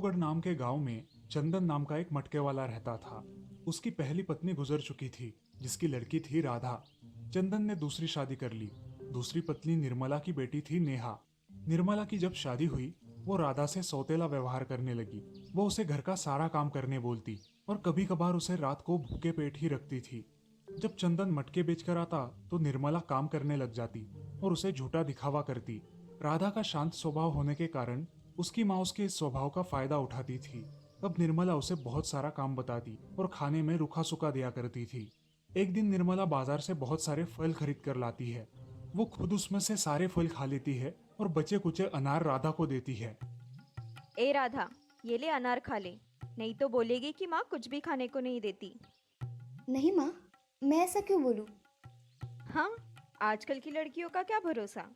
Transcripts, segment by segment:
जादूगढ़ नाम के गांव में चंदन नाम का एक मटके वाला रहता था। उसकी पहली पत्नी गुजर चुकी थी, जिसकी लड़की थी राधा। चंदन ने दूसरी शादी कर ली। दूसरी पत्नी निर्मला की बेटी थी नेहा। निर्मला की जब शादी हुई, वो राधा से सौतेला व्यवहार करने लगी। वो उसे घर का सारा काम करने बोलती और कभी कभार उसे रात को भूखे पेट ही रखती थी। जब चंदन मटके बेचकर आता तो निर्मला काम करने लग जाती और उसे झूठा दिखावा करती। राधा का शांत स्वभाव होने के कारण उसकी माँ उसके इस स्वभाव का फायदा उठाती थी। अब निर्मला उसे बहुत सारा काम बताती और खाने में रूखा सूखा दिया करती थी। एक दिन निर्मला बाजार से बहुत सारे फल खरीद कर लाती है। वो खुद उसमें से सारे फल खा लेती है और बचे कुचे अनार राधा को देती है। ए राधा, ये ले अनार खा ले, नहीं तो बोलेगी कि माँ कुछ भी खाने को नहीं देती। नहीं माँ, मैं ऐसा क्यों बोलूँ। हाँ, आजकल की लड़कियों का क्या भरोसा।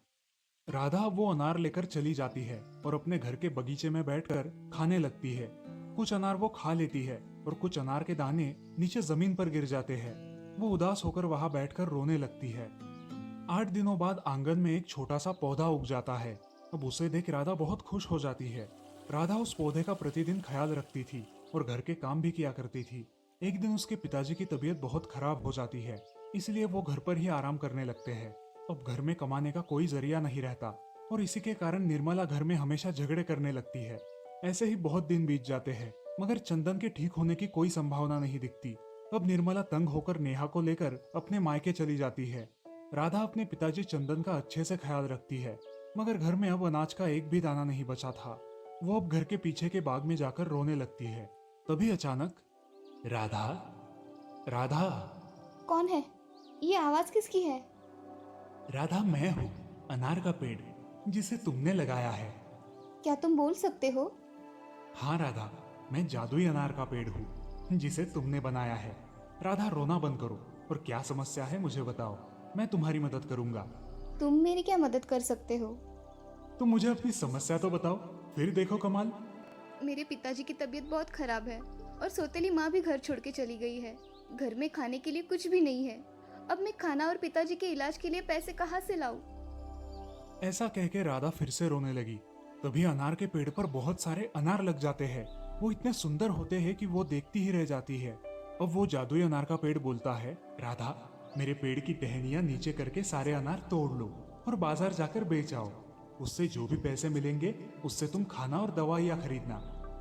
राधा वो अनार लेकर चली जाती है और अपने घर के बगीचे में बैठकर खाने लगती है। कुछ अनार वो खा लेती है और कुछ अनार के दाने नीचे जमीन पर गिर जाते हैं। वो उदास होकर वहां बैठकर रोने लगती है। 8 दिनों बाद आंगन में एक छोटा सा पौधा उग जाता है। अब उसे देख राधा बहुत खुश हो जाती है। राधा उस पौधे का प्रतिदिन ख्याल रखती थी और घर के काम भी किया करती थी। एक दिन उसके पिताजी की तबीयत बहुत खराब हो जाती है, इसलिए वो घर पर ही आराम करने लगते हैं। अब घर में कमाने का कोई जरिया नहीं रहता और इसी के कारण निर्मला घर में हमेशा झगड़े करने लगती है। ऐसे ही बहुत दिन बीत जाते हैं, मगर चंदन के ठीक होने की कोई संभावना नहीं दिखती। अब निर्मला तंग होकर नेहा को लेकर अपने मायके चली जाती है। राधा अपने पिताजी चंदन का अच्छे से ख्याल रखती है, मगर घर में अब अनाज का एक भी दाना नहीं बचा था। वो अब घर के पीछे के बाग में जाकर रोने लगती है। तभी अचानक, राधा, राधा। कौन है? ये आवाज़ किसकी है? राधा, मैं हूँ, अनार का पेड़ जिसे तुमने लगाया है। क्या तुम बोल सकते हो? हाँ राधा, मैं जादुई अनार का पेड़ हूँ जिसे तुमने बनाया है। राधा, रोना बंद करो और क्या समस्या है मुझे बताओ, मैं तुम्हारी मदद करूंगा। तुम मेरी क्या मदद कर सकते हो? तुम मुझे अपनी समस्या तो बताओ, फिर देखो कमाल। मेरे पिताजी की तबीयत बहुत खराब है और सौतेली माँ भी घर छोड़ के चली गई है। घर में खाने के लिए कुछ भी नहीं है। अब मैं खाना और पिताजी के इलाज के लिए पैसे कहाँ से लाऊं? ऐसा कह के राधा फिर से रोने लगी। तभी अनार के पेड़ पर बहुत सारे अनार लग जाते हैं। वो इतने सुंदर होते हैं कि वो देखती ही रह जाती है। अब वो जादुई अनार का पेड़ बोलता है, राधा, मेरे पेड़ की टहनियां नीचे करके सारे अनार तोड़ लो और बाजार जाकर बेच आओ। उससे जो भी पैसे मिलेंगे उससे तुम खाना और दवाइयाँ खरीदना।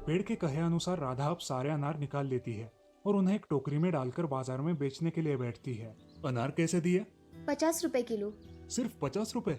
पेड़ के कहे अनुसार राधा अब सारे अनार निकाल लेती है और उन्हें एक टोकरी में डालकर बाजार में बेचने के लिए बैठती है। अनार कैसे दिए? 50 रुपए किलो। सिर्फ 50 रुपए?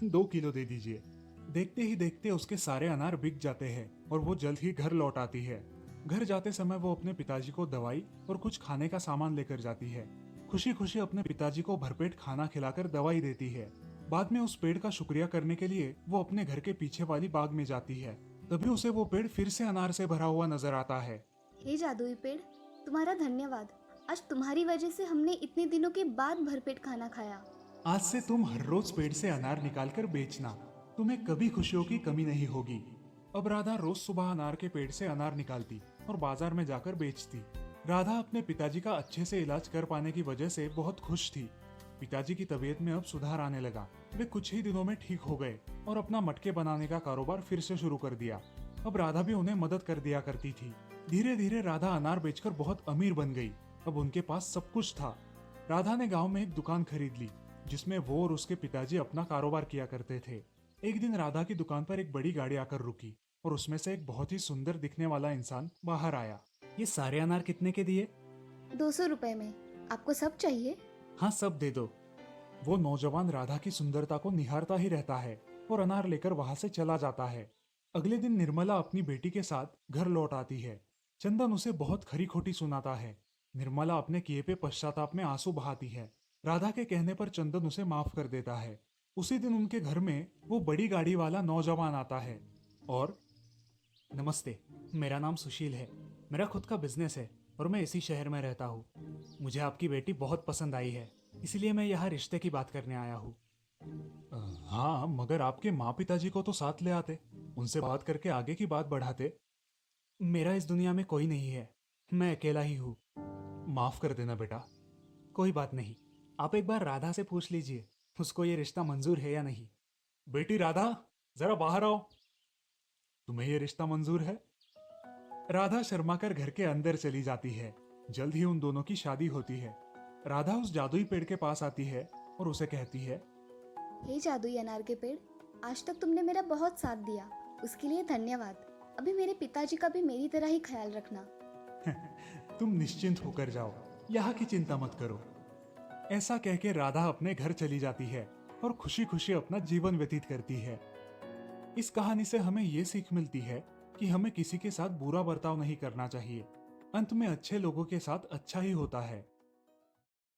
2 किलो दे दीजिए। देखते ही देखते उसके सारे अनार बिक जाते हैं और वो जल्द ही घर लौट आती है। घर जाते समय वो अपने पिताजी को दवाई और कुछ खाने का सामान लेकर जाती है। खुशी खुशी अपने पिताजी को भरपेट खाना खिलाकर दवाई देती है। बाद में उस पेड़ का शुक्रिया करने के लिए वो अपने घर के पीछे वाली बाग में जाती है। तभी उसे वो पेड़ फिर से अनार से भरा हुआ नजर आता है। हे जादुई पेड़, तुम्हारा धन्यवाद। आज तुम्हारी वजह से हमने इतने दिनों के बाद भरपेट खाना खाया। आज से तुम हर रोज पेड़ से अनार निकाल कर बेचना, तुम्हें कभी खुशियों की कमी नहीं होगी। अब राधा रोज सुबह अनार के पेड़ से अनार निकालती और बाजार में जाकर बेचती। राधा अपने पिताजी का अच्छे से इलाज कर पाने की वजह से बहुत खुश थी। पिताजी की तबीयत में अब सुधार आने लगा। वे कुछ ही दिनों में ठीक हो गए और अपना मटके बनाने का कारोबार फिर से शुरू कर दिया। अब राधा भी उन्हें मदद कर दिया करती थी। धीरे धीरे राधा अनार बेचकर बहुत अमीर बन गई। अब उनके पास सब कुछ था। राधा ने गांव में एक दुकान खरीद ली, जिसमें वो और उसके पिताजी अपना कारोबार किया करते थे। एक दिन राधा की दुकान पर एक बड़ी गाड़ी आकर रुकी और उसमें से एक बहुत ही सुंदर दिखने वाला इंसान बाहर आया। ये सारे अनार कितने के दिए? 200 रुपए में। आपको सब चाहिए? हाँ, सब दे दो। वो नौजवान राधा की सुंदरता को निहारता ही रहता है और अनार लेकर वहां से चला जाता है। अगले दिन निर्मला अपनी बेटी के साथ घर लौट आती है। चंदन उसे बहुत खरी खोटी सुनाता है। निर्मला अपने किए पे पश्चाताप में आंसू बहाती है। राधा के कहने पर चंदन उसे माफ कर देता है। उसी दिन उनके घर में वो बड़ी गाड़ी वाला नौजवान आता है और, नमस्ते, मेरा नाम सुशील है। मेरा खुद का बिजनेस है और मैं इसी शहर में रहता हूँ। मुझे आपकी बेटी बहुत पसंद आई है, इसलिए मैं यहाँ रिश्ते की बात करने आया हूँ। हाँ, मगर आपके माँ पिताजी को तो साथ ले आते, उनसे बात करके आगे की बात बढ़ाते। मेरा इस दुनिया में कोई नहीं है, मैं अकेला ही हूँ। माफ कर देना बेटा। कोई बात नहीं, आप एक बार राधा से पूछ लीजिए उसको ये रिश्ता मंजूर है या नहीं। बेटी राधा, जरा बाहर आओ। तुम्हें ये रिश्ता मंजूर है? राधा शर्माकर घर के अंदर चली जाती है। जल्द ही उन दोनों की शादी होती है। राधा उस जादुई पेड़ के पास आती है और उसे कहती है, हे जादुई अनार के पेड़, आज तक तुमने मेरा बहुत साथ दिया, उसके लिए धन्यवाद। अभी मेरे पिताजी का भी मेरी तरह ही ख्याल रखना। तुम निश्चिंत होकर जाओ, यहाँ की चिंता मत करो। ऐसा कह के राधा अपने घर चली जाती है और खुशी खुशी अपना जीवन व्यतीत करती है। इस कहानी से हमें ये सीख मिलती है कि हमें किसी के साथ बुरा बर्ताव नहीं करना चाहिए। अंत में अच्छे लोगों के साथ अच्छा ही होता है।